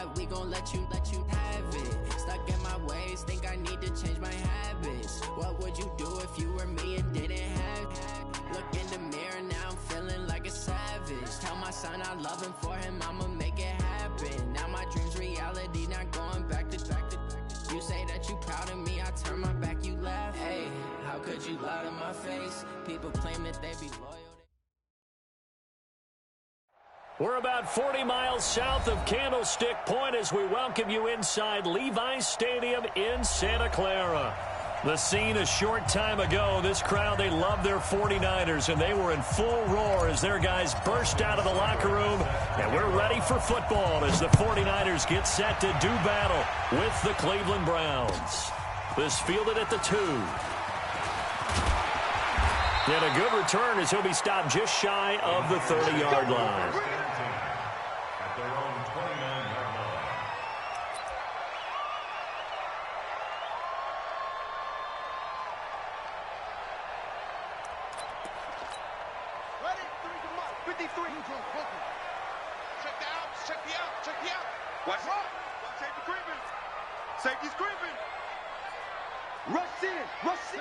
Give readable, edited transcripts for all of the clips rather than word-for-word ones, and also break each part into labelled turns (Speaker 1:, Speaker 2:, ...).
Speaker 1: that we gon' let you have it. Stuck in my ways, think I need to change my habits. What would you do if you were me and didn't have it? Look in the mirror, now I'm feeling like a savage. Tell my son I love him, for him I'ma make it happen. Now my dream's reality, not going back to. You say that you proud of me, I turn my back, you laugh. Hey, how could you lie to my face? People claim that they be loyal.
Speaker 2: We're about 40 miles south of Candlestick Point as we welcome you inside Levi's Stadium in Santa Clara. The scene a short time ago, this crowd, they love their 49ers, and they were in full roar as their guys burst out of the locker room. And we're ready for football as the 49ers get set to do battle with the Cleveland Browns. This fielded at the 2. And a good return as he'll be stopped just shy of the 30-yard line.
Speaker 3: Safety's creeping. Rush in. Rush in.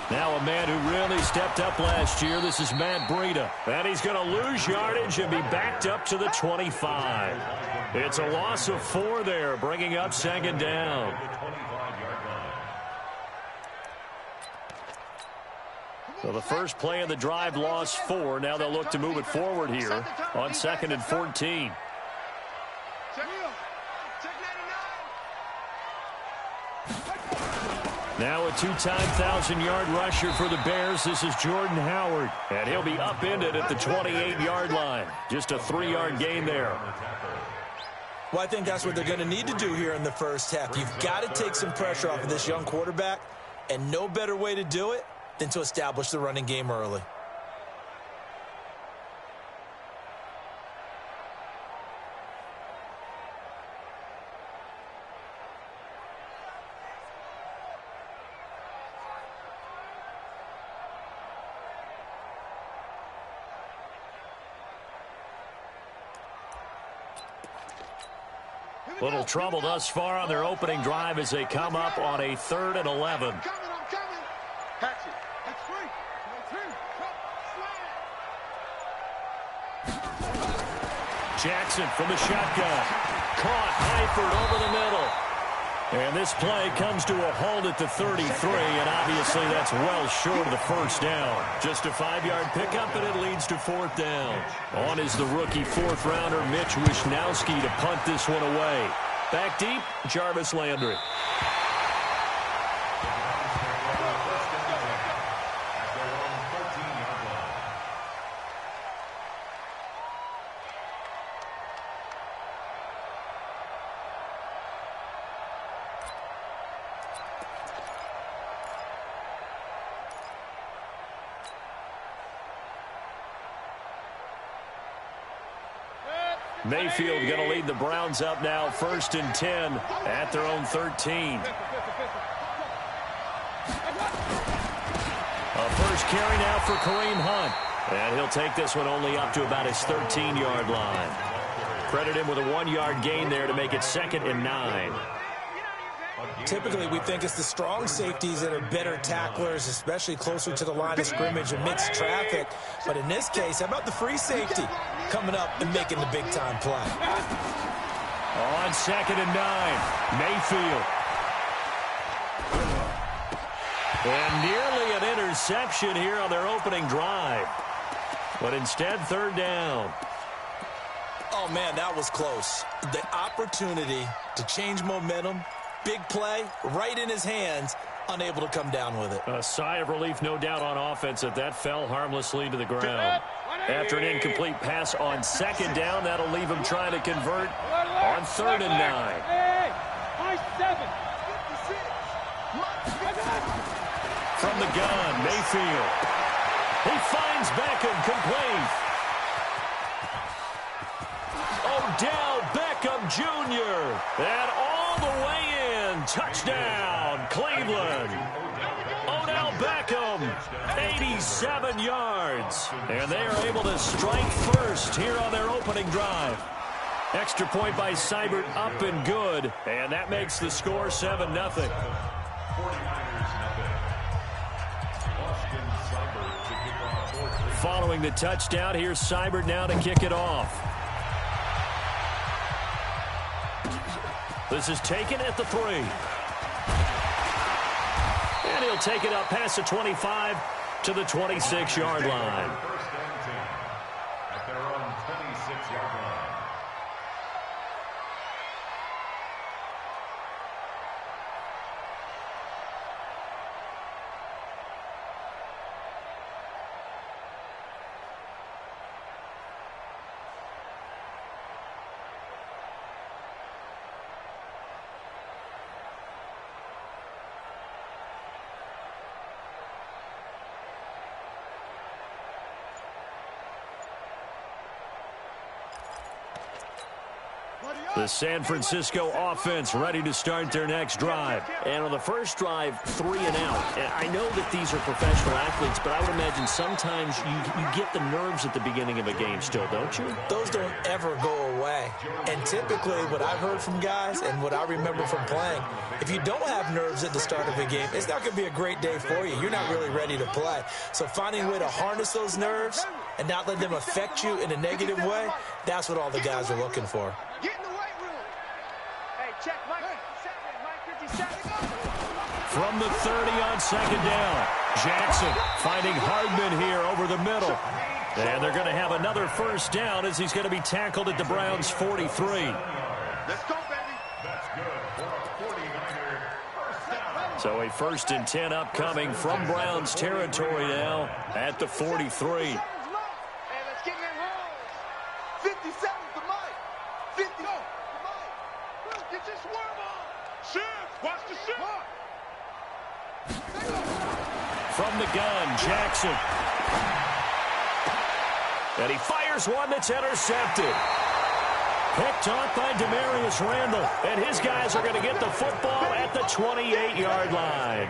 Speaker 2: Now a man who really stepped up last year. This is Matt Breida. And he's going to lose yardage and be backed up to the 25. It's a loss of 4 there, bringing up second down. So the first play of the drive lost 4. Now they'll look to move it forward here on 2nd and 14. Now a 2-time 1,000-yard rusher for the Bears. This is Jordan Howard. And he'll be upended at the 28-yard line. Just a 3-yard gain there.
Speaker 4: Well, I think that's what they're going to need to do here in the first half. You've got to take some pressure off of this young quarterback. And no better way to do it than to establish the running game early.
Speaker 2: Little trouble thus far on their opening drive as they come up on a 3rd and 11.
Speaker 3: I'm coming. Catch it. That's free.
Speaker 2: Jackson from the shotgun. Caught Eifert over the middle. And this play comes to a halt at the 33, and obviously that's well short of the first down. Just a 5-yard pickup, and it leads to 4th down. On is the rookie 4th-rounder Mitch Wishnowsky to punt this one away. Back deep, Jarvis Landry. Mayfield going to lead the Browns up now, 1st and 10 at their own 13. A first carry now for Kareem Hunt. And he'll take this one only up to about his 13-yard line. Credit him with a 1-yard gain there to make it 2nd and 9.
Speaker 4: Typically, we think it's the strong safeties that are better tacklers, especially closer to the line of scrimmage amidst traffic. But in this case, how about the free safety coming up and making the big-time play?
Speaker 2: On 2nd and 9, Mayfield. And nearly an interception here on their opening drive. But instead, 3rd down.
Speaker 4: Oh, man, that was close. The opportunity to change momentum, big play, right in his hands, unable to come down with it.
Speaker 2: A sigh of relief, no doubt, on offense that fell harmlessly to the ground. After an incomplete pass on 2nd down, that'll leave him trying to convert on 3rd and 9. From the gun, Mayfield. He finds Beckham complete. Odell Beckham Jr. And all the way in. Touchdown, Cleveland. Odell Beckham, 87 yards. And they are able to strike first here on their opening drive. Extra point by Seibert, up and good. And that makes the score 7-0. Following the touchdown, here's Seibert now to kick it off. This is taken at the 3. And he'll take it up past the 25 to the 26-yard line.
Speaker 5: At their own 26-yard line.
Speaker 2: The San Francisco offense ready to start their next drive.
Speaker 6: And on the first drive, 3 and out. And I know that these are professional athletes, but I would imagine sometimes you get the nerves at the beginning of a game still, don't you?
Speaker 4: Those don't ever go away. And typically what I've heard from guys and what I remember from playing, if you don't have nerves at the start of a game, it's not going to be a great day for you. You're not really ready to play. So finding a way to harness those nerves and not let them affect you in a negative way, that's what all the guys are looking for.
Speaker 2: From the 30 on second down, Jackson finding Hardman here over the middle. And they're going to have another first down as he's going to be tackled at the Browns' 43.
Speaker 3: Let's go, baby.
Speaker 5: That's good for a 49er first down.
Speaker 2: So a 1st and 10 upcoming from Browns territory now at the 43.
Speaker 3: Hey, let's get in rolls. 57 to Mike. 50 to Mike. Get your swerve on. Shift. Watch the shift.
Speaker 2: From the gun, Jackson. And he fires one that's intercepted. Picked off by Demarius Randall. And his guys are going to get the football at the 28-yard line.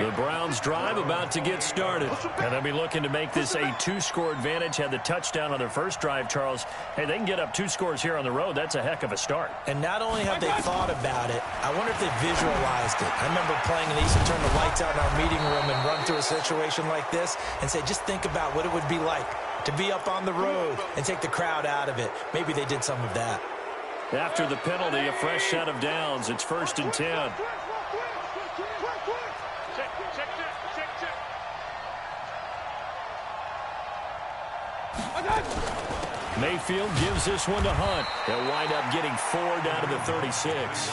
Speaker 2: The Browns drive about to get started. And they'll be looking to make this a 2-score advantage. Had the touchdown on their first drive, Charles. Hey, they can get up 2 scores here on the road. That's a heck of a start.
Speaker 4: And not only have they thought about it, I wonder if they visualized it. I remember playing and they used to turn the lights out in our meeting room and run through a situation like this and say, just think about what it would be like to be up on the road and take the crowd out of it. Maybe they did some of that.
Speaker 2: After the penalty, a fresh set of downs. It's 1st and 10. Mayfield gives this one to Hunt. They'll wind up getting 4 down to the 36.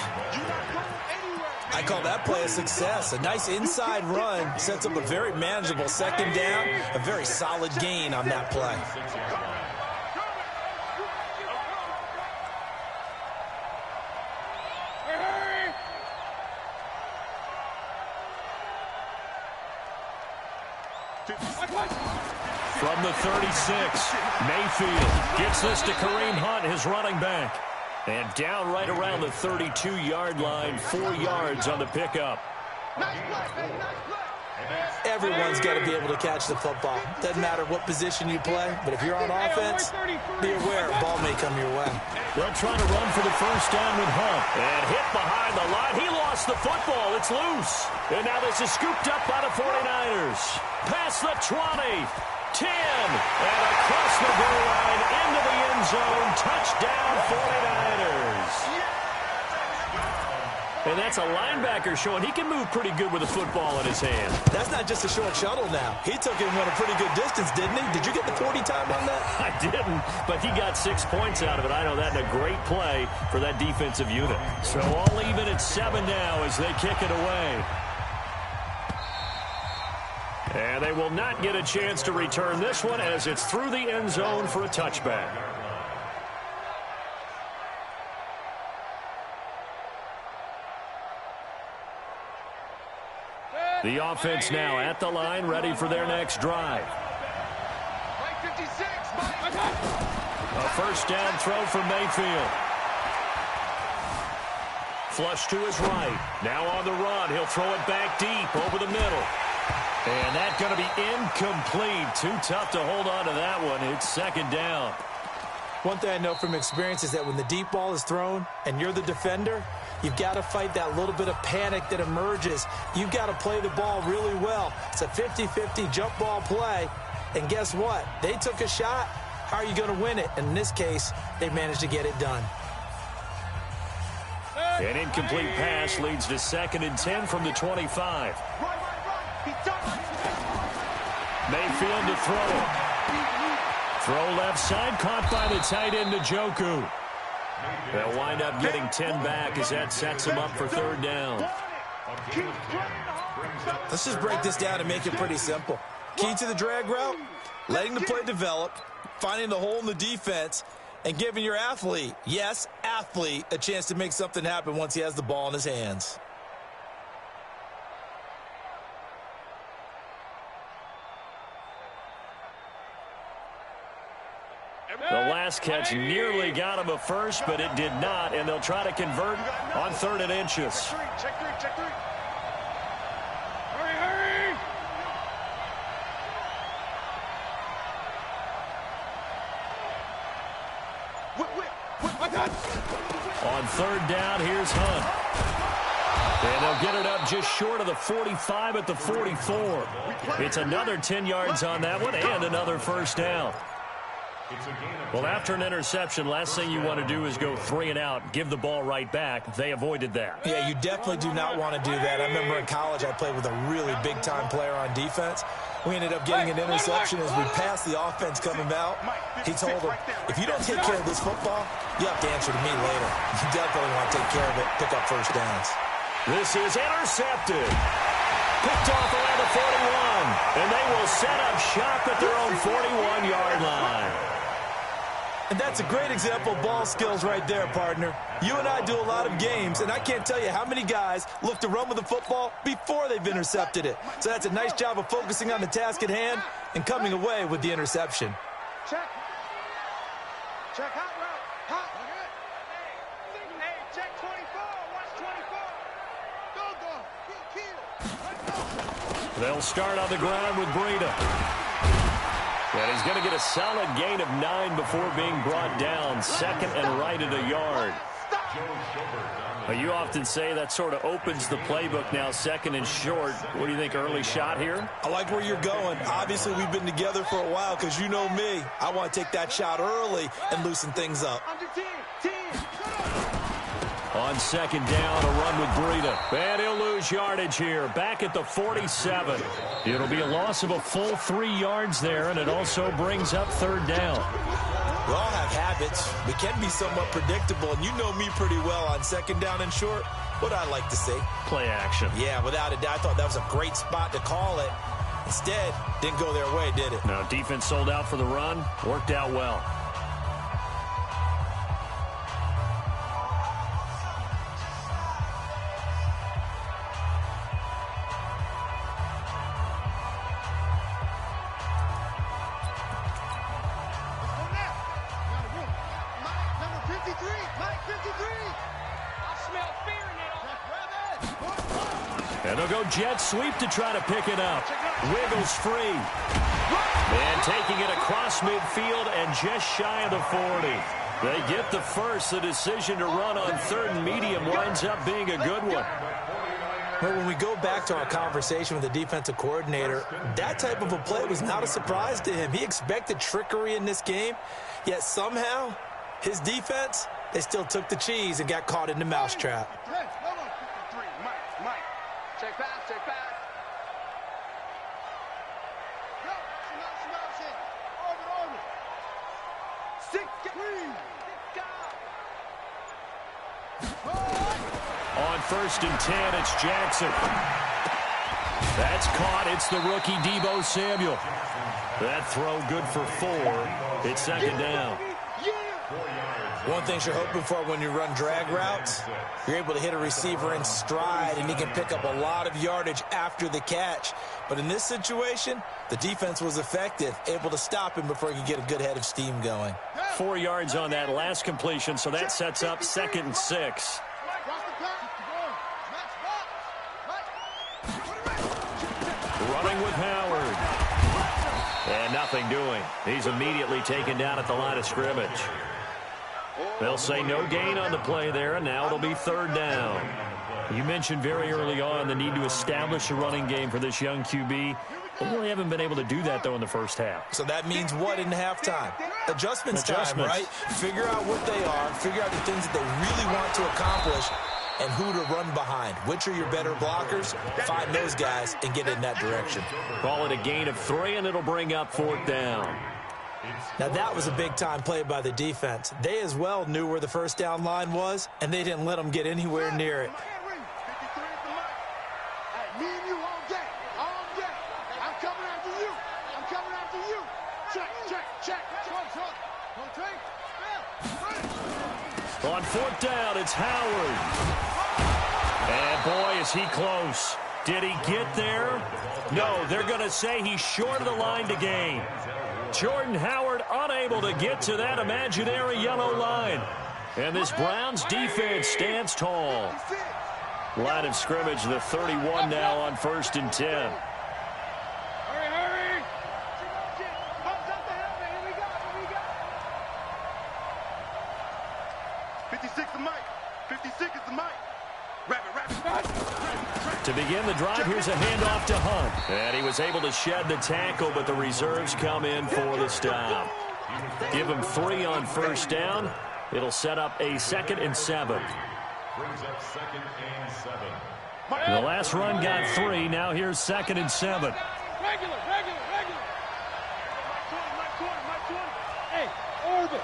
Speaker 4: I call that play a success. A nice inside run sets up a very manageable second down, a very solid gain on that play.
Speaker 2: From the 36, Mayfield gets this to Kareem Hunt, his running back. And down right around the 32-yard line, 4 yards on the pickup.
Speaker 4: Everyone's got to be able to catch the football. Doesn't matter what position you play, but if you're on offense, be aware a ball may come your way.
Speaker 2: They'll try to run for the first down with Hunt. And hit behind the line. He lost the football. It's loose. And now this is scooped up by the 49ers. Past the 20. 10, and across the goal line into the end zone. Touchdown, 49ers. And that's a linebacker showing he can move pretty good with a football in his hand.
Speaker 4: That's not just a short shuttle now. He took it and went a pretty good distance, didn't he? Did you get the 40 time on that?
Speaker 2: I didn't, but he got 6 points out of it. I know that, and a great play for that defensive unit. So all even at 7 now as they kick it away. And they will not get a chance to return this one as it's through the end zone for a touchback. The offense now at the line, ready for their next drive. A first down throw for Mayfield. Flush to his right. Now on the run. He'll throw it back deep over the middle. And that's going to be incomplete. Too tough to hold on to that one. It's second down.
Speaker 4: One thing I know from experience is that when the deep ball is thrown and you're the defender, you've got to fight that little bit of panic that emerges. You've got to play the ball really well. It's a 50-50 jump ball play. And guess what? They took a shot. How are you going to win it? And in this case, they managed to get it done.
Speaker 2: An incomplete pass leads to 2nd and 10 from the 25. Mayfield to throw it. Throw left side, caught by the tight end Njoku. They'll wind up getting 10 back as that sets them up for 3rd down.
Speaker 4: Let's just break this down and make it pretty simple. Key to the drag route, letting the play develop, finding the hole in the defense, and giving your athlete, yes, athlete, a chance to make something happen once he has the ball in his hands.
Speaker 2: The last catch nearly got him a first, but it did not, and they'll try to convert on 3rd and inches.
Speaker 3: Check three. Hurry!
Speaker 2: On 3rd down, here's Hunt. And they'll get it up just short of the 45 at the 44. It's another 10 yards on that one and another 1st down. Well, after an interception, last thing you want to do is go 3 and out, give the ball right back. They avoided that.
Speaker 4: Yeah, you definitely do not want to do that. I remember in college I played with a really big-time player on defense. We ended up getting an interception as we passed the offense coming out. He told him, if you don't take care of this football, you have to answer to me later. You definitely want to take care of it, pick up 1st downs.
Speaker 2: This is intercepted. Picked off around the 41. And they will set up shop at their own 41-yard line.
Speaker 4: And that's a great example of ball skills right there, partner. You and I do a lot of games, and I can't tell you how many guys look to run with the football before they've intercepted it. So that's a nice job of focusing on the task at hand and coming away with the interception.
Speaker 3: Check hot route. Hot. Hey, check 24. Watch 24. Go.
Speaker 2: They'll start on the ground with Breida. And he's going to get a solid gain of 9 before being brought down. 2nd and right at a yard. You often say that sort of opens the playbook now, 2nd and short. What do you think, early shot here?
Speaker 4: I like where you're going. Obviously, we've been together for a while because you know me. I want to take that shot early and loosen things up.
Speaker 2: On 2nd down, a run with Breida. And he'll lose yardage here. Back at the 47. It'll be a loss of a full 3 yards there, and it also brings up 3rd down.
Speaker 4: We all have habits. We can be somewhat predictable, and you know me pretty well on 2nd down and short. What I like to see.
Speaker 2: Play action.
Speaker 4: Yeah, without a doubt. I thought that was a great spot to call it. Instead, didn't go their way, did it?
Speaker 2: Now, defense sold out for the run. Worked out well. And they'll go jet sweep to try to pick it up. Wiggles free. And taking it across midfield and just shy of the 40. They get the first. The decision to run on 3rd and medium winds up being a good one.
Speaker 4: But when we go back to our conversation with the defensive coordinator, that type of a play was not a surprise to him. He expected trickery in this game, yet somehow his defense, they still took the cheese and got caught in the mousetrap.
Speaker 3: Check pass. Go. Motion. Over. 6, get green.
Speaker 2: On 1st and 10, it's Jackson. That's caught. It's the rookie Deebo Samuel. That throw good for 4. It's 2nd down.
Speaker 4: One thing you're hoping for when you run drag routes, you're able to hit a receiver in stride, and he can pick up a lot of yardage after the catch. But in this situation, the defense was effective, able to stop him before he could get a good head of steam going.
Speaker 2: 4 yards on that last completion, so that sets up 2nd and 6. Running with Howard. And nothing doing. He's immediately taken down at the line of scrimmage. They'll say no gain on the play there, and now it'll be third down. You mentioned very early on the need to establish a running game for this young QB. They really haven't been able to do that, though, in the first half.
Speaker 4: So that means what in halftime? Adjustments time, right? Figure out what they are, figure out the things that they really want to accomplish, and who to run behind. Which are your better blockers? Find those guys and get in that direction.
Speaker 2: Call it a gain of 3, and it'll bring up fourth down.
Speaker 4: Now, that was a big-time play by the defense. They as well knew where the first down line was, and they didn't let them get anywhere near it.
Speaker 3: Me and you all day. All day. I'm coming after you. I'm coming after you. Check, check, check.
Speaker 2: On fourth down, it's Howard. And boy, is he close. Did he get there? No, they're going to say he's short of the line to gain. Jordan Howard unable to get to that imaginary yellow line. And this Browns defense stands tall. Line of scrimmage, the 31 now on 1st and 10.
Speaker 3: Hurry, hurry. Bumps up the helmet. Here we go. 56 the mic. 56 is the mic. Rapid.
Speaker 2: To begin the drive, here's a handoff to Hunt. And he was able to shed the tackle, but the reserves come in for the stop. Give him 3 on first down. It'll set up a 2nd and 7.
Speaker 5: Brings up 2nd and 7.
Speaker 2: The last run got 3. Now here's 2nd and 7.
Speaker 3: Regular. My 20. Hey, orbit.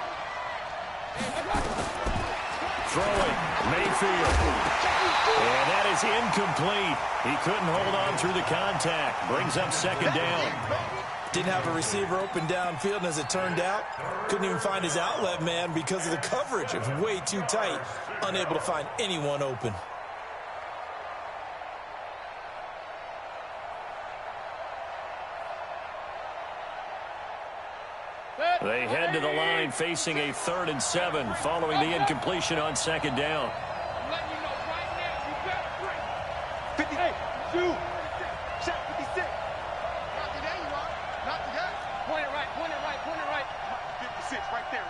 Speaker 2: Throwing, Mayfield. And that is incomplete. He couldn't hold on through the contact. Brings up 2nd down.
Speaker 4: Didn't have a receiver open downfield, and as it turned out, couldn't even find his outlet man because of the coverage. It was way too tight, unable to find anyone open.
Speaker 2: They head to the line facing a 3rd and 7 following the incompletion on 2nd down.
Speaker 3: I'm letting you know right now, you better break. 50. Hey, 2. Check 56. Not today, you are. Not today. Point it right. 56, right there.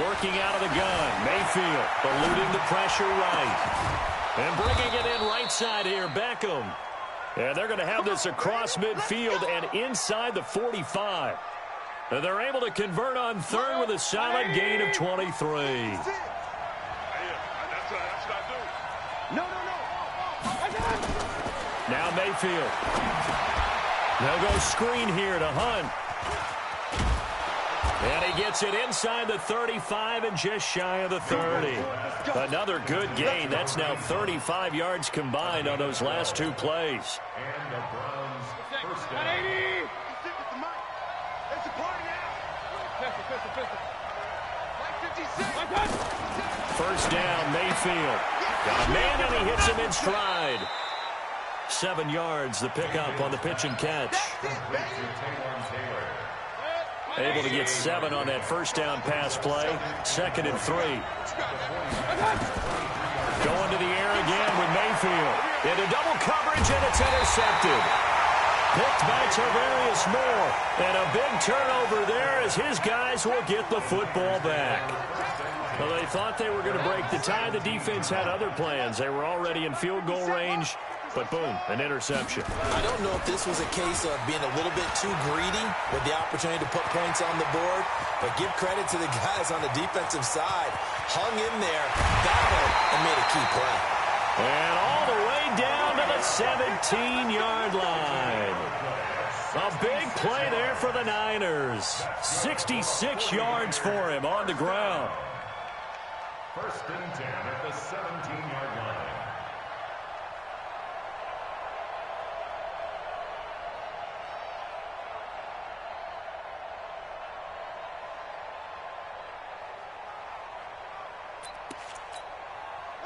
Speaker 2: Working out of the gun. Mayfield eluding the pressure right. And bringing it in right side here, Beckham. And they're going to have this across midfield and inside the 45. And they're able to convert on 3rd with a solid gain of 23.
Speaker 3: That's what I do. No.
Speaker 2: Now Mayfield. They'll go screen here to Hunt. And he gets it inside the 35 and just shy of the 30. Another good gain. That's now 35 yards combined on those last 2 plays.
Speaker 5: And the Browns first down.
Speaker 3: 80. It's a party now. Pistol. Like 56.
Speaker 2: First down, Mayfield. Got a man, and he hits him in stride. 7 yards, the pickup on the pitch and catch. Able to get 7 on that first down pass play. 2nd and 3. Going to the air again with Mayfield. Into double coverage, and it's intercepted. Picked by Tarvarius Moore. And a big turnover there as his guys will get the football back. Well, they thought they were going to break the tie. The defense had other plans. They were already in field goal range. But boom, an interception.
Speaker 4: I don't know if this was a case of being a little bit too greedy with the opportunity to put points on the board, but give credit to the guys on the defensive side. Hung in there, battled, and made a key play.
Speaker 2: And all the way down to the 17-yard line. A big play there for the Niners. 66 yards for him on the ground.
Speaker 5: 1st and 10 at the 17-yard line.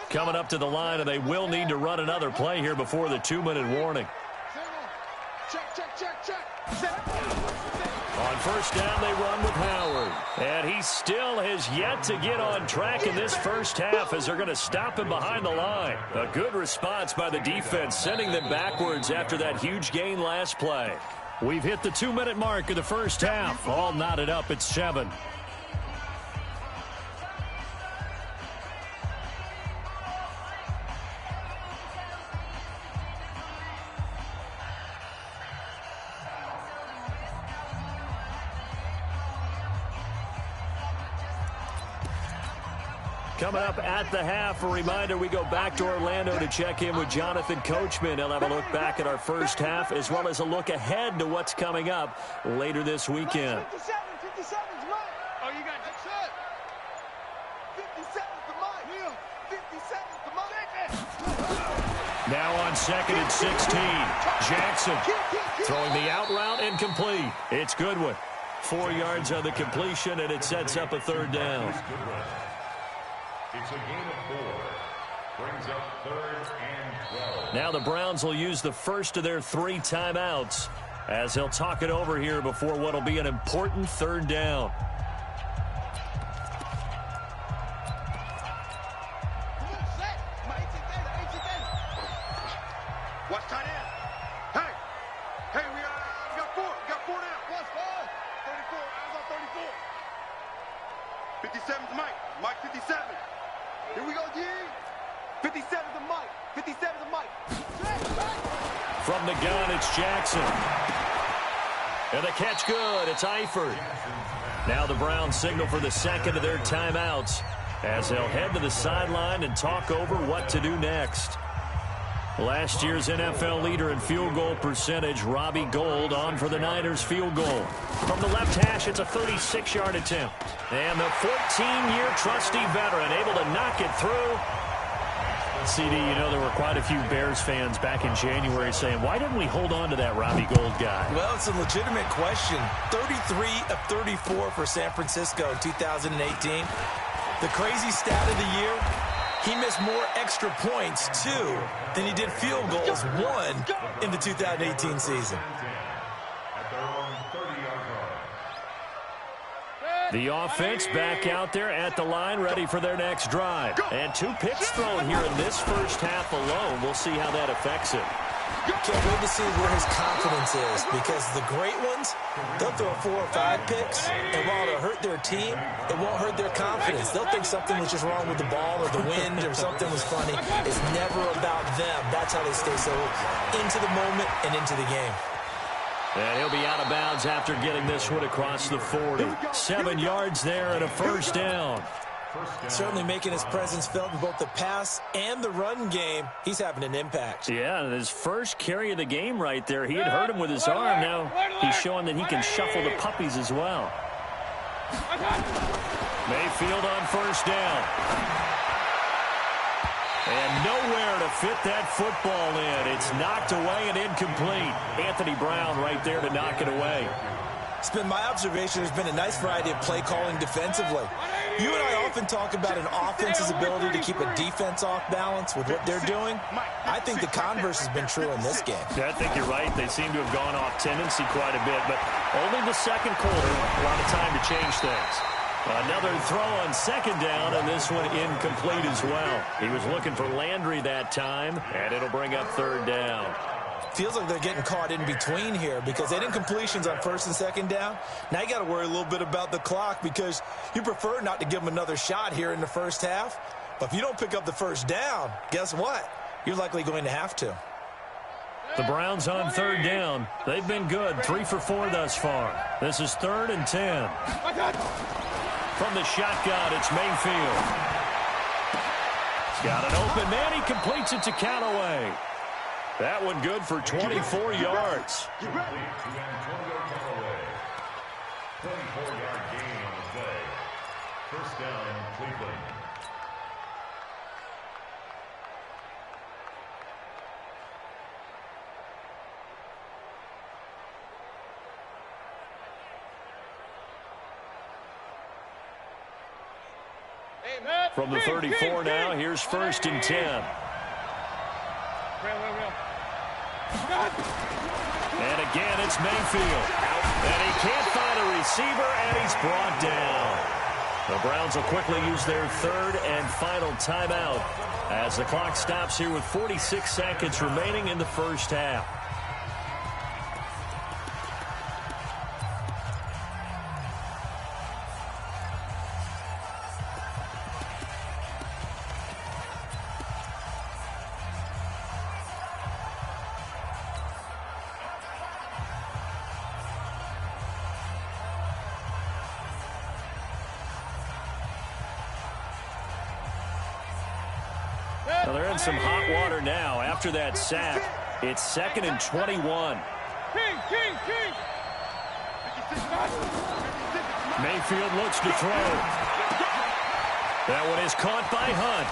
Speaker 2: Coming up to the line, and they will need to run another play here before the 2-minute warning.
Speaker 3: Check.
Speaker 2: On first down, they run with Howard. And he still has yet to get on track in this first half as they're going to stop him behind the line. A good response by the defense, sending them backwards after that huge gain last play. We've hit the 2-minute mark of the first half. All knotted up at 7. Coming up at the half, a reminder, we go back to Orlando to check in with Jonathan Coachman. He'll have a look back at our first half as well as a look ahead to what's coming up later this weekend.
Speaker 3: 57's mine. Oh, you got that shot. 57's the mine. 57's the mine.
Speaker 2: Now on 2nd and 16, Jackson throwing the out route incomplete. It's Goodwin. 4 yards on the completion, and it sets up a 3rd down.
Speaker 5: It's a gain of 4. Brings up 3rd and 12.
Speaker 2: Now the Browns will use the first of their 3 timeouts as he'll talk it over here before what will be an important 3rd down.
Speaker 3: Watch tight end. Hey, we got 4. We got 4 now. What's 4? 34. Eyes on 34. 57's Mike. Mike 57. Here we go, G. 57's the Mike. 57's the Mike.
Speaker 2: From the gun, it's Jackson. And the catch good. It's Eifert. Now the Browns signal for the second of their timeouts as they'll head to the sideline and talk over what to do next. Last year's NFL leader in field goal percentage, Robbie Gould, on for the Niners field goal. From the left hash, it's a 36-yard attempt. And the 14-year trusty veteran able to knock it through. CD, you know, there were quite a few Bears fans back in January saying, why didn't we hold on to that Robbie Gould guy?
Speaker 4: Well, it's a legitimate question. 33 of 34 for San Francisco in 2018. The crazy stat of the year, he missed more extra points, 2, than he did field goals, 1, in the 2018 season.
Speaker 5: At their own 30-yard line.
Speaker 2: The offense back out there at the line, ready for their next drive. And 2 picks thrown here in this first half alone. We'll see how that affects it.
Speaker 4: Can't wait to see where his confidence is, because the great ones, they'll throw 4 or 5 picks, and while it'll hurt their team, it won't hurt their confidence. They'll think something was just wrong with the ball or the wind or something was funny. It's never about them. That's how they stay so into the moment and into the game.
Speaker 2: And he'll be out of bounds after getting this one across the 40. 7 yards there and a first down.
Speaker 4: Certainly making his presence felt in both the pass and the run game. He's having an impact.
Speaker 2: Yeah, his first carry of the game right there. He had hurt him with his arm. Now he's showing that he can shuffle the puppies as well. Mayfield on first down. And nowhere to fit that football in. It's knocked away and incomplete. Anthony Brown right there to knock it away.
Speaker 4: It's been my observation there's been a nice variety of play calling defensively. You and I often talk about an offense's ability to keep a defense off balance with what they're doing. I think the converse has been true in this game.
Speaker 2: Yeah, I think you're right. They seem to have gone off tendency quite a bit, but only the second quarter. A lot of time to change things. Another throw on second down, and this one incomplete as well. He was looking for Landry that time, and it'll bring up 3rd down.
Speaker 4: Feels like they're getting caught in between here because they didn't completions on 1st and 2nd down. Now you got to worry a little bit about the clock because you prefer not to give them another shot here in the first half. But if you don't pick up the 1st down, guess what? You're likely going to have to.
Speaker 2: The Browns on 3rd down. They've been good, 3 for 4 thus far. This is 3rd and 10. From the shotgun, it's Mayfield. He's got an open man. He completes it to Callaway. That one good for 24 yards.
Speaker 5: 24-yard gain on the play. First down, Cleveland.
Speaker 2: From the 34 now, here's 1st and 10. And again, it's Mayfield. And he can't find a receiver, and he's brought down. The Browns will quickly use their third and final timeout as the clock stops here with 46 seconds remaining in the first half. Well, they're in some hot water now. After that sack, it's 2nd and 21. Mayfield looks to throw. That one is caught by Hunt.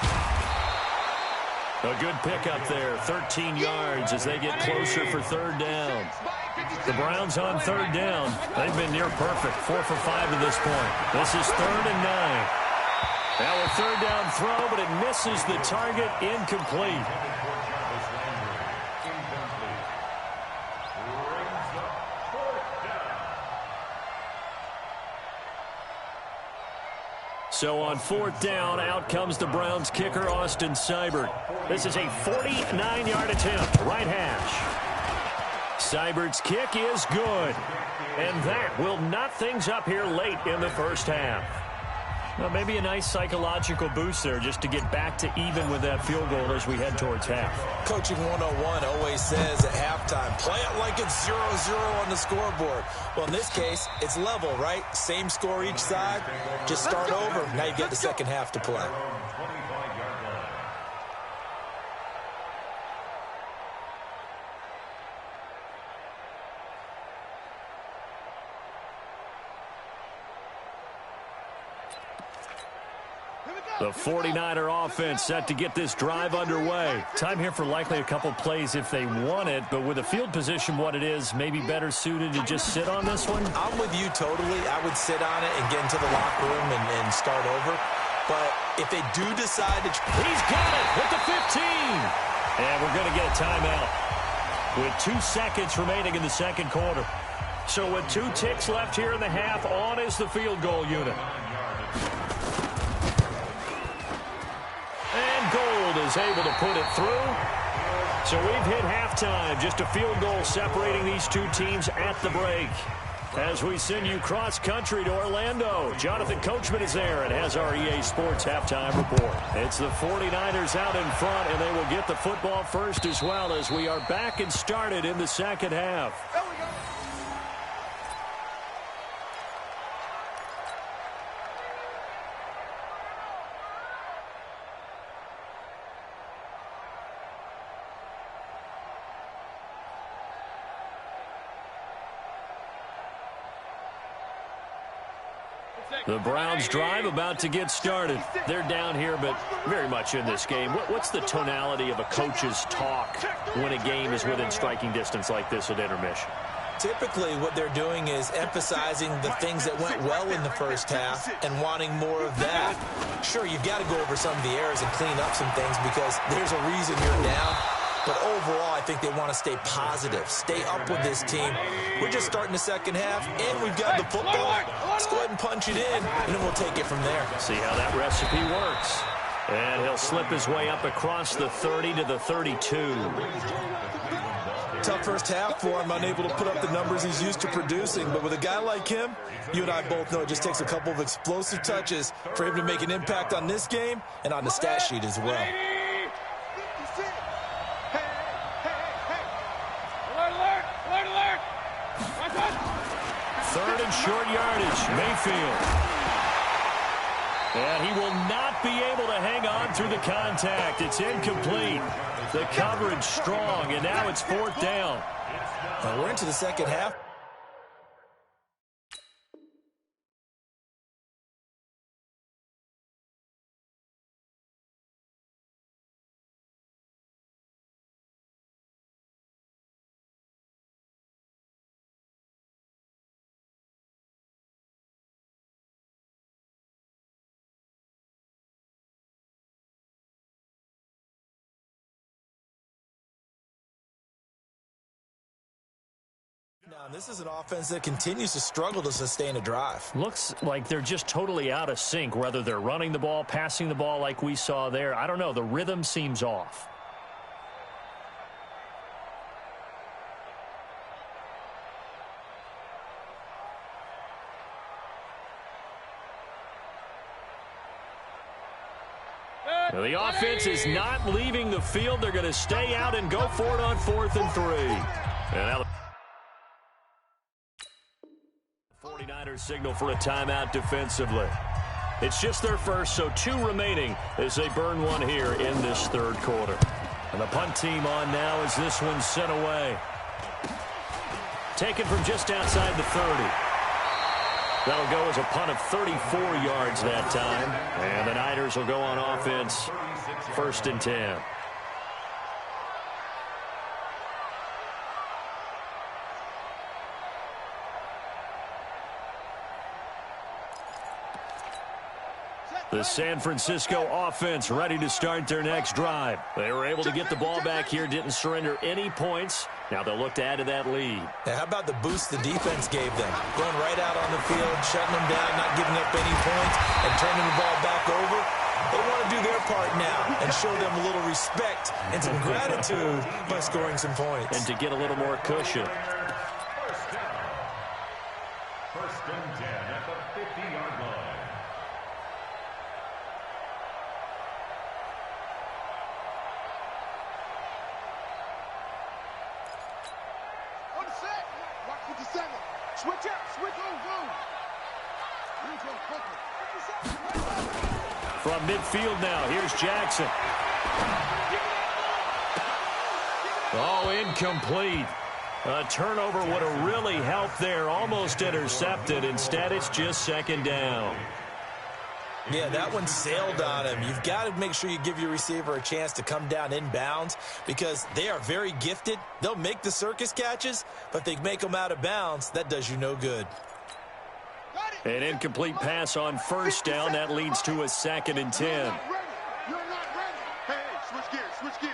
Speaker 2: A good pickup there, 13 yards as they get closer for third down. The Browns on third down. They've been near perfect, 4 for 5 at this point. This is 3rd and 9. Now a third down throw, but it misses the target, incomplete. So on 4th down, out comes the Browns kicker, Austin Seibert. This is a 49-yard attempt, right hash. Seibert's kick is good. And that will knot things up here late in the first half. Well, maybe a nice psychological boost there just to get back to even with that field goal as we head towards half. Coaching 101 always says at halftime, play it like it's 0-0 on the scoreboard. Well, in this case, it's level, right? Same score each side. Just start over. Now you get the second half to play. The 49er offense set to get this drive underway. Time here for likely a couple plays if they want it, but with the field position what it is, maybe better suited to just sit on this one? I'm with you totally. I would sit on it and get into the locker room and start over. But if they do decide to... He's got it with the 15! And we're going to get a timeout with 2 seconds remaining in the second quarter. So with 2 ticks left here in the half, on is the field goal unit. Gold is able to put it through. So we've hit halftime. Just a field goal separating these two teams at the break. As we send you cross-country to Orlando, Jonathan Coachman is there and has our EA Sports halftime report. It's the 49ers out in front, and they will get the football first as well as we are back and started in the second half. The Browns drive about to get started. They're down here, but very much in this game. What's the tonality of a coach's talk when a game is within striking distance like this at intermission? Typically, what they're doing is emphasizing the things that went well in the first half and wanting more of that. Sure, you've got to go over some of the errors and clean up some things because there's a reason you're down. But overall, I think they want to stay positive, stay up with this team. We're just starting the second half, and we've got the football. Let's go ahead and punch it in, and then we'll take it from there. See how that recipe works. And he'll slip his way up across the 30 to the 32. Tough first half for him, unable to put up the numbers he's used to producing. But with a guy like him, you and I both know it just takes a couple of explosive touches for him to make an impact on this game and on the stat sheet as well. Third and short yardage, Mayfield. And he will not be able to hang on through the contact. It's incomplete. The coverage strong, and now it's 4th down. Well, we're into the second half.
Speaker 4: This is an offense that continues to struggle to sustain a drive.
Speaker 2: Looks like they're just totally out of sync, whether they're running the ball, passing the ball like we saw there. I don't know. The rhythm seems off. The offense is not leaving the field. They're going to stay out and go for it on 4th and 3. And now the 49ers signal for a timeout defensively. It's just their first, so 2 remaining as they burn one here in this 3rd quarter. And the punt team on now as this one's sent away. Taken from just outside the 30. That'll go as a punt of 34 yards that time. And the Niners will go on offense, 1st and 10. The San Francisco offense ready to start their next drive. They were able to get the ball back here, didn't surrender any points. Now they'll look to add to that lead.
Speaker 4: Now, how about the boost the defense gave them? Going right out on the field, shutting them down, not giving up any points, and turning the ball back over. They want to do their part now and show them a little respect and some gratitude by scoring some points.
Speaker 2: And to get a little more cushion.
Speaker 5: First and 10 at the 50-yard line.
Speaker 3: On the set. Watch 57. Switch up. Switch. Go.
Speaker 2: From midfield now, here's Jackson. Oh, incomplete. A turnover would have really helped there. Almost intercepted. Instead, it's just 2nd down.
Speaker 4: Yeah, that one sailed on him. You've got to make sure you give your receiver a chance to come down inbounds because they are very gifted. They'll make the circus catches, but if they make them out of bounds, that does you no good.
Speaker 2: An incomplete pass on 1st down. That leads to a 2nd and 10.
Speaker 3: You're not ready. Hey, switch gears. Switch gears.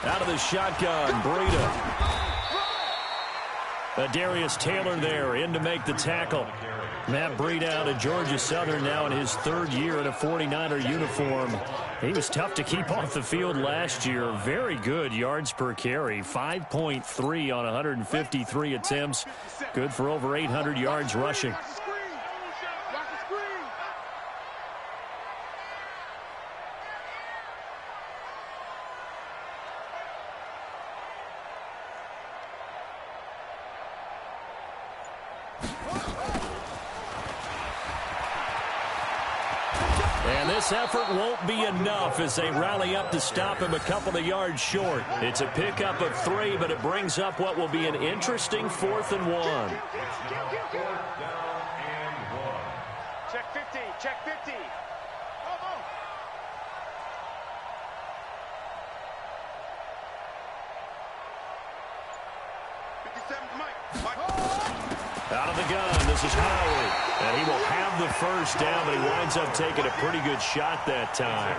Speaker 3: Go.
Speaker 2: Out of the shotgun, Breida. Darius Taylor there in to make the tackle. Matt Breida out of Georgia Southern now in his 3rd year in a 49er uniform. He was tough to keep off the field last year. Very good yards per carry. 5.3 on 153 attempts. Good for over 800 yards rushing. And this effort won't be enough as they rally up to stop him a couple of yards short. It's a pickup of 3, but it brings up what will be an interesting 4th and 1.
Speaker 3: Check 50. Check 50.
Speaker 2: Out of the gun, this is Howard. And he will have the 1st down, but he winds up taking a pretty good shot that time.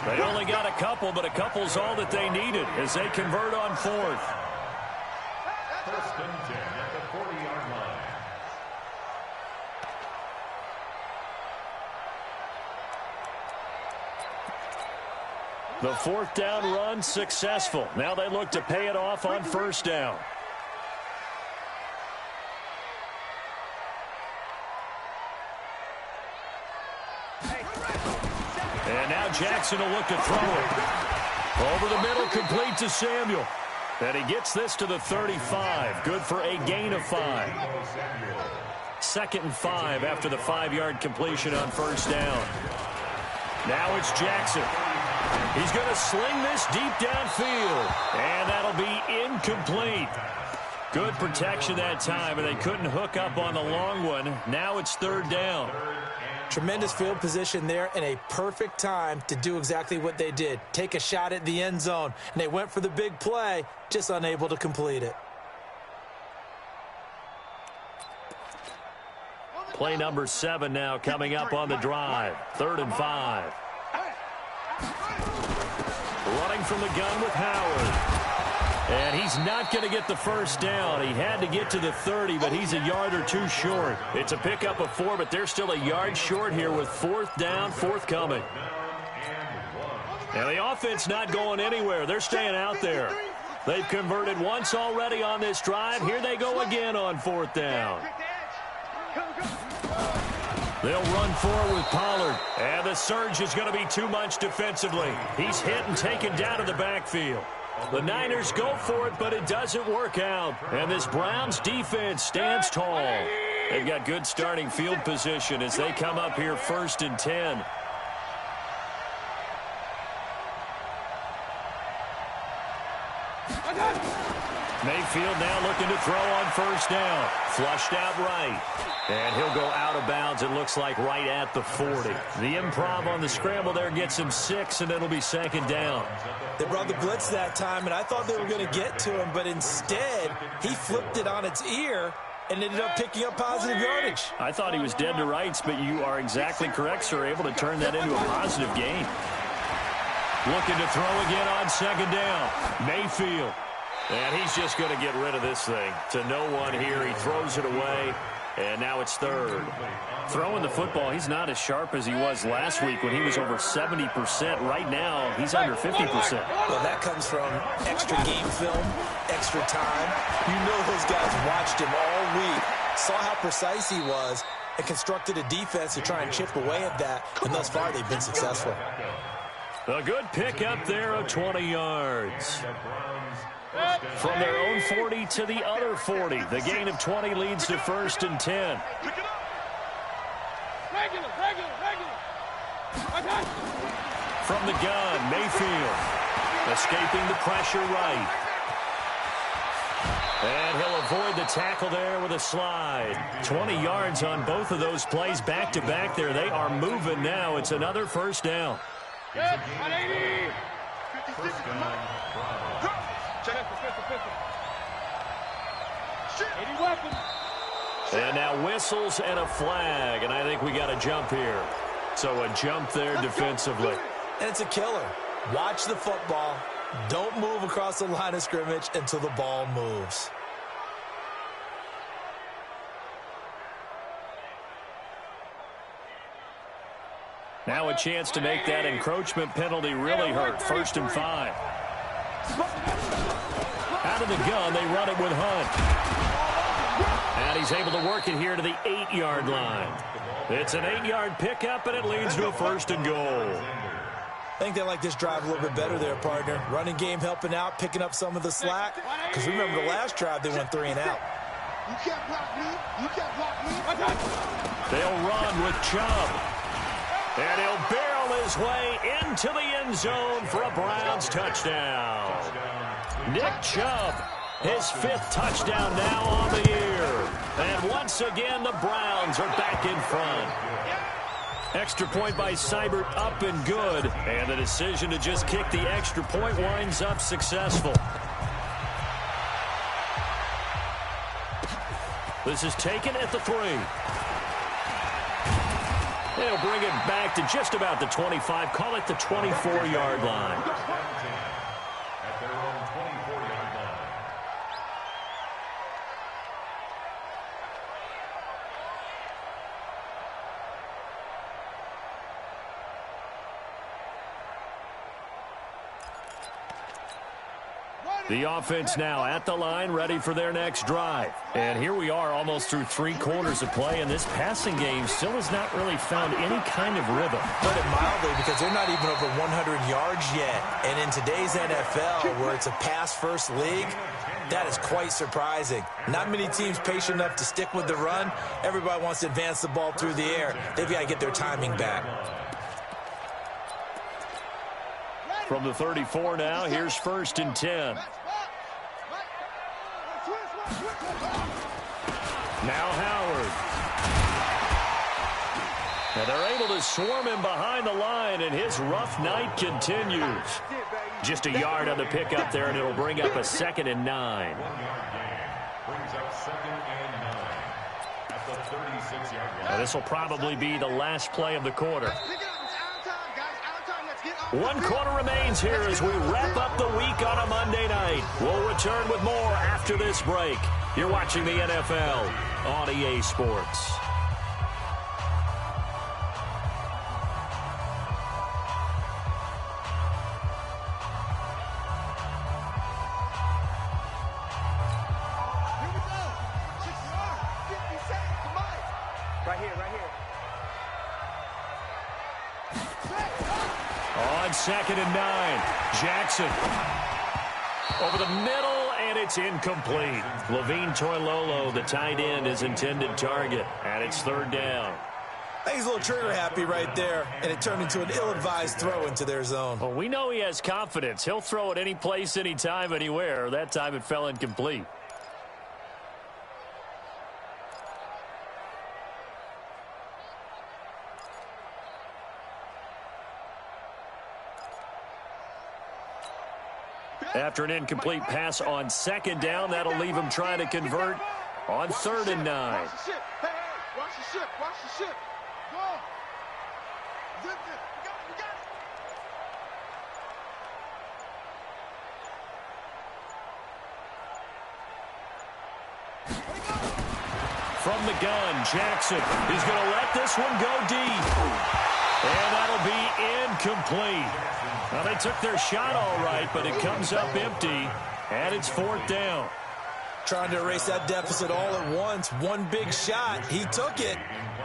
Speaker 2: They only got a couple, but a couple's all that they needed as they convert on 4th.
Speaker 5: 1st and 10 at the 40-yard line.
Speaker 2: The 4th down run successful. Now they look to pay it off on 1st down. And now Jackson will look to throw it. Over the middle, complete to Samuel. And he gets this to the 35. Good for a gain of 5. 2nd and 5 after the 5-yard completion on 1st down. Now it's Jackson. He's going to sling this deep downfield. And that'll be incomplete. Good protection that time, and they couldn't hook up on the long one. Now it's 3rd down.
Speaker 4: Tremendous field position there and a perfect time to do exactly what they did. Take a shot at the end zone. And they went for the big play, just unable to complete it.
Speaker 2: Play number 7 now coming up on the drive. 3rd and 5. Running from the gun with Howard. And he's not going to get the first down. He had to get to the 30, but he's a yard or two short. It's a pickup of 4, but they're still a yard short here with 4th down, forthcoming. And the offense not going anywhere. They're staying out there. They've converted once already on this drive. Here they go again on 4th down. They'll run forward with Pollard. And the surge is going to be too much defensively. He's hit and taken down to the backfield. The Niners go for it, but it doesn't work out. And this Browns defense stands tall. They've got good starting field position as they come up here 1st and 10. Mayfield now looking to throw on 1st down. Flushed out right. And he'll go out of bounds, it looks like, right at the 40. The improv on the scramble there gets him 6, and it'll be 2nd down.
Speaker 4: They brought the blitz that time, and I thought they were going to get to him, but instead he flipped it on its ear and ended up picking up positive yardage.
Speaker 2: I thought he was dead to rights, but you are exactly correct, sir. Able to turn that into a positive gain. Looking to throw again on 2nd down. Mayfield. And he's just going to get rid of this thing. To no one here. He throws it away. And now it's 3rd. Throwing the football, he's not as sharp as he was last week when he was over 70%. Right now, he's under 50%.
Speaker 4: Well, that comes from extra game film, extra time. You know those guys watched him all week, saw how precise he was, and constructed a defense to try and chip away at that. And thus far, they've been successful.
Speaker 2: A good pickup there of 20 yards. From their own 40 to the other 40. The gain of 20 leads to 1st and 10. From the gun, Mayfield. Escaping the pressure right. And he'll avoid the tackle there with a slide. 20 yards on both of those plays back-to-back there. They are moving now. It's another 1st down.
Speaker 5: First down,
Speaker 2: and now whistles and a flag, and I think we got a jump here. So a jump there defensively.
Speaker 4: And it's a killer. Watch the football. Don't move across the line of scrimmage until the ball moves.
Speaker 2: Now a chance to make that encroachment penalty really hurt. 1st and 5. Out of the gun, they run it with Hunt. And he's able to work it here to the 8-yard line. It's an 8-yard pickup, and it leads to a 1st and goal.
Speaker 4: I think they like this drive a little bit better there, partner. Running game helping out, picking up some of the slack. Because remember the last drive, they went 3 and out.
Speaker 3: You can't block me. You can't block me.
Speaker 2: They'll run with Chubb. And he'll barrel his way into the end zone for a Browns touchdown. Nick Chubb, his 5th touchdown now on the year. And once again, the Browns are back in front. Extra point by Seibert up and good. And the decision to just kick the extra point winds up successful. This is taken at the 3. They'll bring it back to just about the 25. Call it the 24-yard line.
Speaker 5: at their own 24-yard line.
Speaker 2: The offense now at the line, ready for their next drive. And here we are almost through 3 quarters of play, and this passing game still has not really found any kind of rhythm.
Speaker 4: Put it mildly, because they're not even over 100 yards yet. And in today's NFL, where it's a pass-first league, that is quite surprising. Not many teams patient enough to stick with the run. Everybody wants to advance the ball through the air. They've got to get their timing back.
Speaker 2: From the 34 now, here's 1st and 10. Now Howard. And they're able to swarm him behind the line, and his rough night continues. Just a yard on the pickup there, and it'll bring up a 2nd and 9.
Speaker 5: 1 yard gain. Brings up 2nd and 9 at the 36-yard line.
Speaker 2: Now this will probably be the last play of the quarter.
Speaker 3: Pick it up. It's out of time, guys. Out of time. Let's get on.
Speaker 2: 1 quarter remains here as we wrap up the week on a Monday night. We'll return with more after this break. You're watching the NFL on EA Sports.
Speaker 3: Right here, right here.
Speaker 2: On 2nd and 9, Jackson over the middle, and it's incomplete. Levine Toilolo, the tight end, his intended target, and it's 3rd down.
Speaker 4: I think he's a little trigger happy right there, and it turned into an ill-advised throw into their zone.
Speaker 2: Well, we know he has confidence. He'll throw it any place, anytime, anywhere. That time it fell incomplete. After an incomplete pass on 2nd down, that'll leave him trying to convert on 3rd and 9.
Speaker 3: Watch the ship. Hey, watch the ship. Watch the ship. Go. Zip it. We got it.
Speaker 2: From the gun, Jackson is going to let this one go deep. And that'll be incomplete. Well, they took their shot all right, but it comes up empty, and it's 4th down.
Speaker 4: Trying to erase that deficit all at once. One big shot. He took it.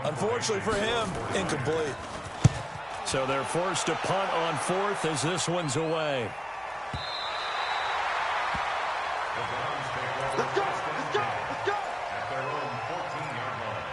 Speaker 4: Unfortunately for him, incomplete.
Speaker 2: So they're forced to punt on 4th as this one's away.
Speaker 3: Let's go. Let's go. Let's go.
Speaker 5: At their own 14-yard line.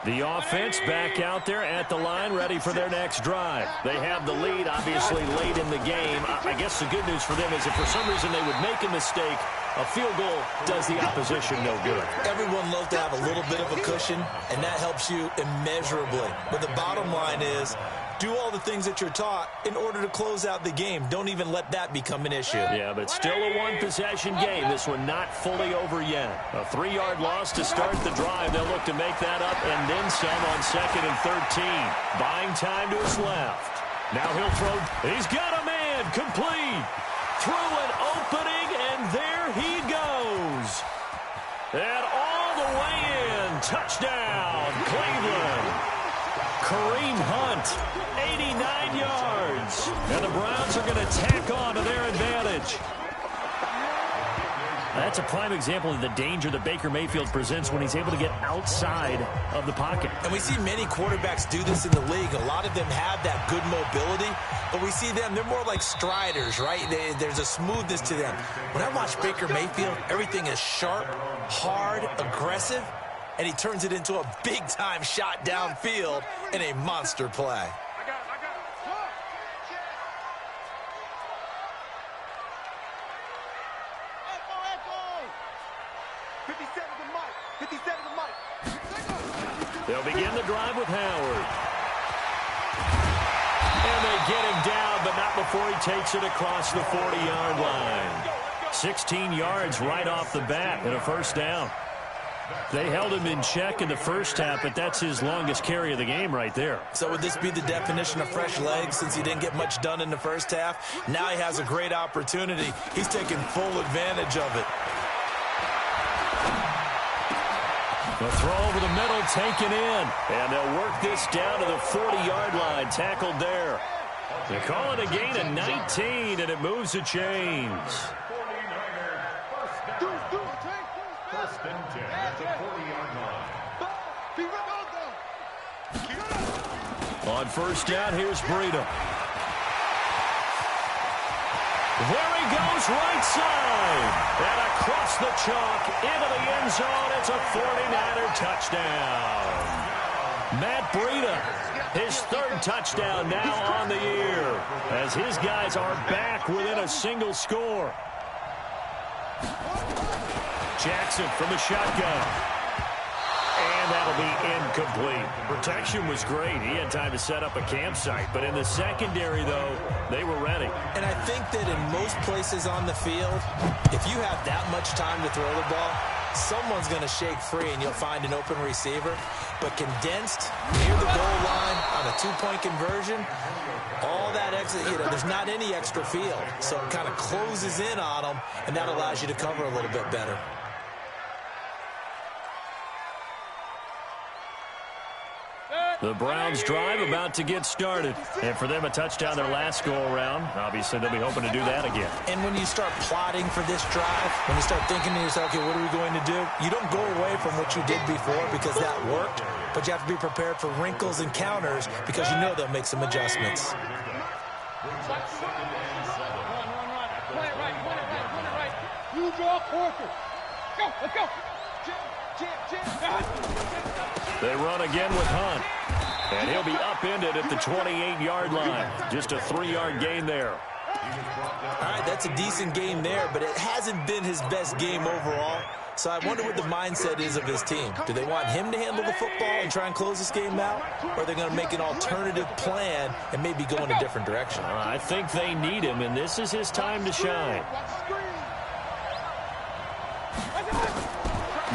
Speaker 2: The offense back out there at the line, ready for their next drive. They have the lead, obviously, late in the game. I guess the good news for them is if for some reason they would make a mistake, a field goal does the opposition no good.
Speaker 4: Everyone loves to have a little bit of a cushion, and that helps you immeasurably. But the bottom line is, do all the things that you're taught in order to close out the game. Don't even let that become an issue.
Speaker 2: Yeah, but still a one-possession game. This one not fully over yet. A 3-yard loss to start the drive. They'll look to make that up and then some on 2nd and 13. Buying time to his left. Now he'll throw. He's got a man. Complete. Through an opening, and there he goes. And all the way in. Touchdown, Cleveland. Kareem Hunt, 89 yards. And the Browns are going to tack on to their advantage. That's a prime example of the danger that Baker Mayfield presents when he's able to get outside of the pocket.
Speaker 4: And we see many quarterbacks do this in the league. A lot of them have that good mobility, but we see them, they're more like striders, right? There's a smoothness to them. When I watch Baker Mayfield, everything is sharp, hard, aggressive, and he turns it into a big-time shot downfield in a monster play.
Speaker 3: I got it. Go. 57 to Mike. 57 to Mike.
Speaker 2: They'll begin the drive with Howard. And they get him down, but not before he takes it across the 40-yard line. 16 yards right off the bat and a 1st down. They held him in check in the first half, but that's his longest carry of the game right there.
Speaker 4: So would this be the definition of fresh legs since he didn't get much done in the first half? Now he has a great opportunity. He's taking full advantage of it.
Speaker 2: The throw over the middle, taken in. And they'll work this down to the 40-yard line, tackled there. They call it a gain of 19, and it moves the chains.
Speaker 5: 1st and 10 at the 40-yard line.
Speaker 2: On 1st down, here's Breida. There he goes, right side. And across the chalk, into the end zone. It's a 49er touchdown. Matt Breida, his 3rd touchdown now on the year, as his guys are back within a single score. Jackson from the shotgun. And that'll be incomplete. Protection was great. He had time to set up a campsite. But in the secondary, though, they were ready.
Speaker 4: And I think that in most places on the field, if you have that much time to throw the ball, someone's going to shake free and you'll find an open receiver. But condensed near the goal line on a two-point conversion, all that extra, there's not any extra field. So it kind of closes in on them, and that allows you to cover a little bit better.
Speaker 2: The Browns drive about to get started. And for them, a touchdown their last go-around. Obviously, they'll be hoping to do that again.
Speaker 4: And when you start plotting for this drive, when you start thinking to yourself, okay, what are we going to do? You don't go away from what you did before because that worked, but you have to be prepared for wrinkles and counters because you know they'll make some adjustments.
Speaker 3: Run right. Point it right. You draw quarter. Go, let's go. Jam.
Speaker 2: They run again with Hunt. And he'll be upended at the 28-yard line. Just a 3-yard gain there.
Speaker 4: All right, that's a decent game there, but it hasn't been his best game overall. So I wonder what the mindset is of his team. Do they want him to handle the football and try and close this game out? Or are they going to make an alternative plan and maybe go in a different direction?
Speaker 2: I think they need him, and this is his time to shine.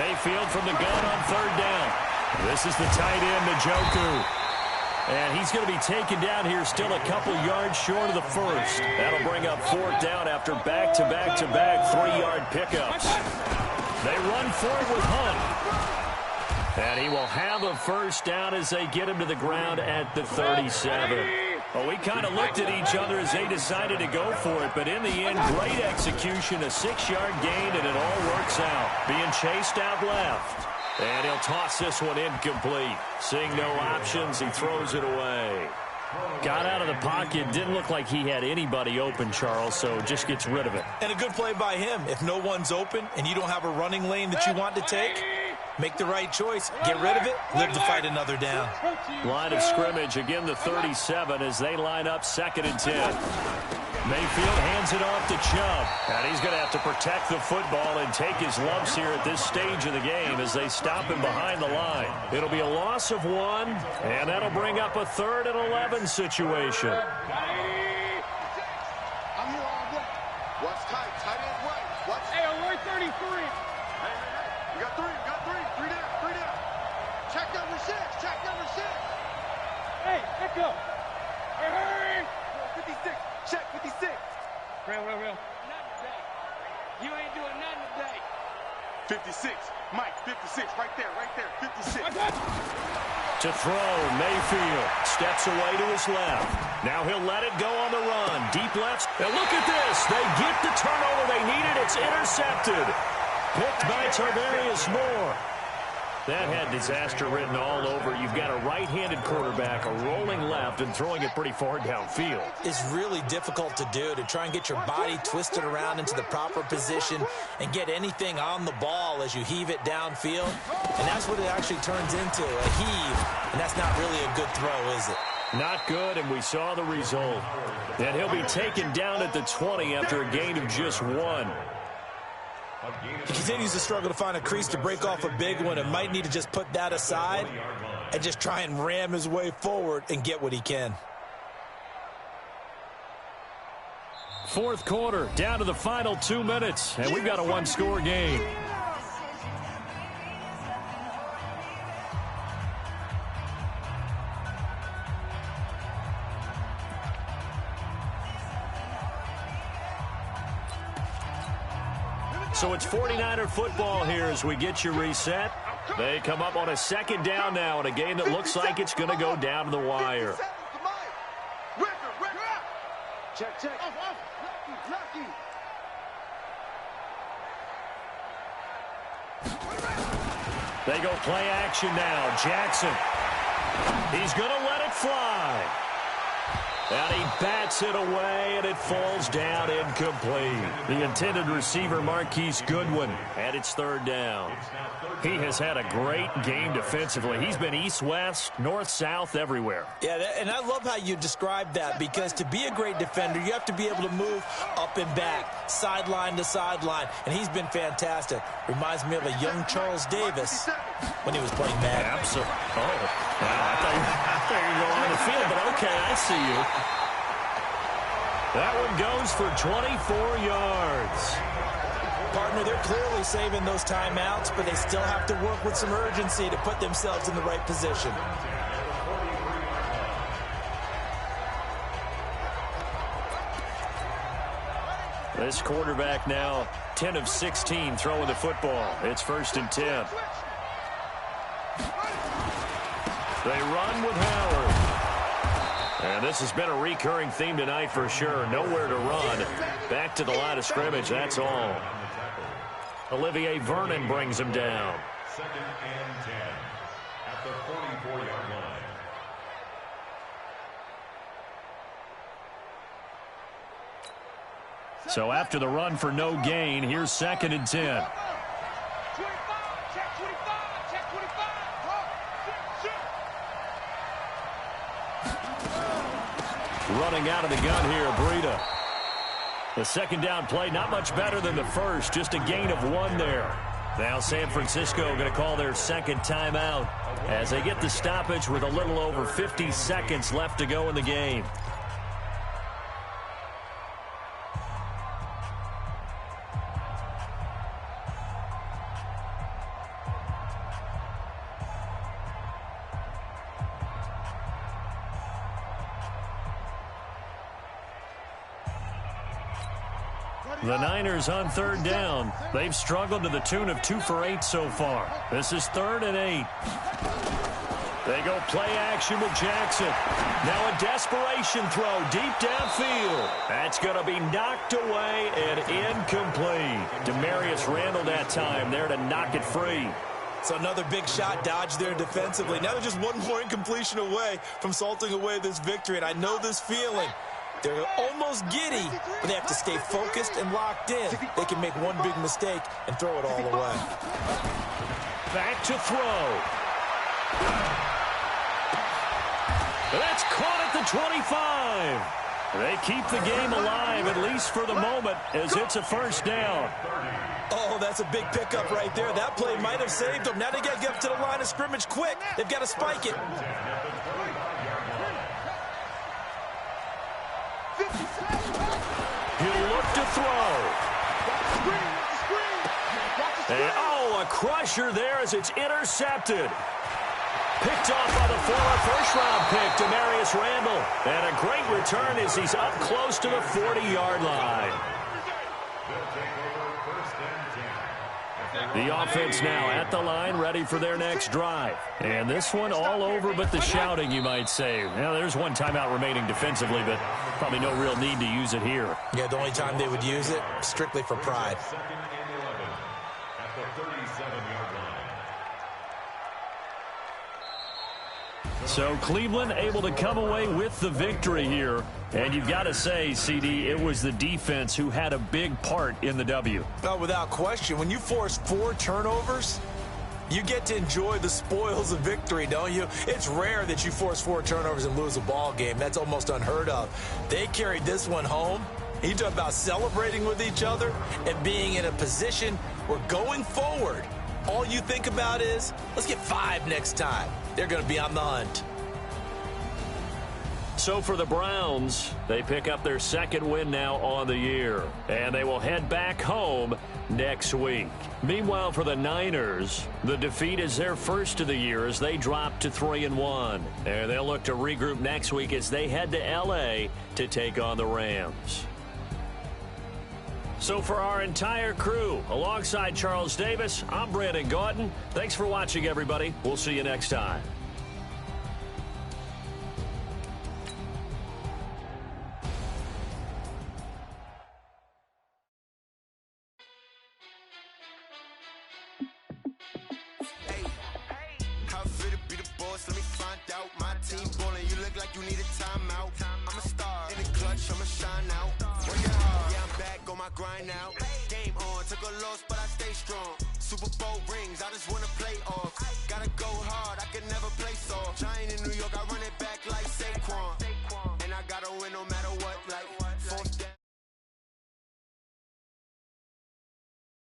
Speaker 2: Mayfield from the gun on third down. This is the tight end, Njoku. And he's going to be taken down here still a couple yards short of the first. That'll bring up fourth down after back-to-back-to-back 3-yard pickups. They run forward with Hunt. And he will have a first down as they get him to the ground at the 37. Well, we kind of looked at each other as they decided to go for it, but in the end, great execution, a 6-yard gain, and it all works out. Being chased out left. And he'll toss this one incomplete. Seeing no options, he throws it away. Got out of the pocket, didn't look like he had anybody open, Charles, so just gets rid of it.
Speaker 4: And a good play by him. If no one's open and you don't have a running lane that you want to take, make the right choice. Get rid of it, live to fight another down.
Speaker 2: Line of scrimmage, again the 37 as they line up 2nd and 10. Mayfield hands it off to Chubb. And he's going to have to protect the football and take his lumps here at this stage of the game as they stop him behind the line. It'll be a loss of 1, and that'll bring up a 3rd and 11 situation.
Speaker 3: I'm here all day. What's tight? Tight end right. What's... Hey, alert 33. Hey. We got 3. Three down. Check number 6. Hey, let go. Hurry. 56. Check 56. Real. Nothing today. You ain't doing nothing today. 56. Mike, 56. Right there. 56.
Speaker 2: To throw, Mayfield steps away to his left. Now he'll let it go on the run. Deep left. And look at this. They get the turnover they needed. It's intercepted. Picked by Tarvarius Moore. That had disaster written all over. You've got a right-handed quarterback, a rolling left, and throwing it pretty far downfield.
Speaker 4: It's really difficult to do, to try and get your body twisted around into the proper position and get anything on the ball as you heave it downfield. And that's what it actually turns into, a heave. And that's not really a good throw, is it?
Speaker 2: Not good, and we saw the result. And he'll be taken down at the 20 after a gain of just 1.
Speaker 4: He continues to struggle to find a crease to break off a big one and might need to just put that aside and just try and ram his way forward and get what he can.
Speaker 2: 4th quarter, down to the final 2 minutes, and we've got a 1-score game. So it's 49er football here as we get you reset. They come up on a 2nd down now in a game that looks like it's going to go down to the wire.
Speaker 3: Check. Lucky.
Speaker 2: They go play action now. Jackson. He's going to let it fly. And he bats it away, and it falls down incomplete. The intended receiver, Marquise Goodwin, and it's third down. He has had a great game defensively. He's been east-west, north-south, everywhere.
Speaker 4: Yeah, and I love how you described that, because to be a great defender, you have to be able to move up and back, sideline to sideline, and he's been fantastic. Reminds me of a young Charles Davis when he was playing Madden.
Speaker 2: Absolutely. Oh, wow, I thought you were going on the field, but okay, I see you. That one goes for 24 yards.
Speaker 4: Partner, they're clearly saving those timeouts, but they still have to work with some urgency to put themselves in the right position.
Speaker 2: This quarterback now 10 of 16 throwing the football. It's 1st and 10. They run with Howard. And this has been a recurring theme tonight for sure. Nowhere to run. Back to the line of scrimmage, that's all. Olivier Vernon brings him down.
Speaker 5: 2nd and 10 at the 44-yard line.
Speaker 2: So after the run for no gain, here's 2nd and 10. Running out of the gun here, Breida. The second down play, not much better than the first, just a gain of 1 there. Now San Francisco going to call their second timeout as they get the stoppage with a little over 50 seconds left to go in the game. The Niners on 3rd down. They've struggled to the tune of 2 for 8 so far. This is 3rd and 8. They go play action with Jackson. Now a desperation throw deep downfield. That's going to be knocked away and incomplete. Demarius Randall that time there to knock it free.
Speaker 4: So another big shot dodged there defensively. Now they're just one more incompletion away from salting away this victory, and I know this feeling. They're almost giddy, but they have to stay focused and locked in. They can make one big mistake and throw it all away.
Speaker 2: Back to throw. That's caught at the 25. They keep the game alive, at least for the moment, as it's a 1st down.
Speaker 4: Oh, that's a big pickup right there. That play might have saved them. Now they got to get up to the line of scrimmage quick. They've got to spike it.
Speaker 2: He'll look to throw. And, oh, a crusher there as it's intercepted. Picked off by the former first-round pick, Demarius Randall. And a great return as he's up close to the 40-yard line. The offense now at the line, ready for their next drive. And this one all over but the shouting, you might say. Now, there's one timeout remaining defensively, but probably no real need to use it here.
Speaker 4: Yeah, the only time they would use it, strictly for pride.
Speaker 5: 2nd and 11 at the 37-yard line.
Speaker 2: So Cleveland able to come away with the victory here. And you've got to say, CD, it was the defense who had a big part in the W.
Speaker 4: Oh, without question. When you force 4 turnovers, you get to enjoy the spoils of victory, don't you? It's rare that you force 4 turnovers and lose a ball game. That's almost unheard of. They carried this one home. You talk about celebrating with each other and being in a position where going forward, all you think about is, let's get 5 next time. They're going to be on the hunt.
Speaker 2: So for the Browns, they pick up their 2nd win now on the year. And they will head back home next week. Meanwhile, for the Niners, the defeat is their first of the year as they drop to 3-1. And they'll look to regroup next week as they head to L.A. to take on the Rams. So for our entire crew, alongside Charles Davis, I'm Brandon Gaudin. Thanks for watching, everybody. We'll see you next time.
Speaker 7: Let me find out. My team ballin', you look like you need a timeout. I'm a star. grind now. Game on, took a loss, but I stay strong. Super Bowl rings, I just wanna play off. Gotta go hard, I can never play soft. Giant in New York, I run it back like Saquon. And I gotta win no matter what, like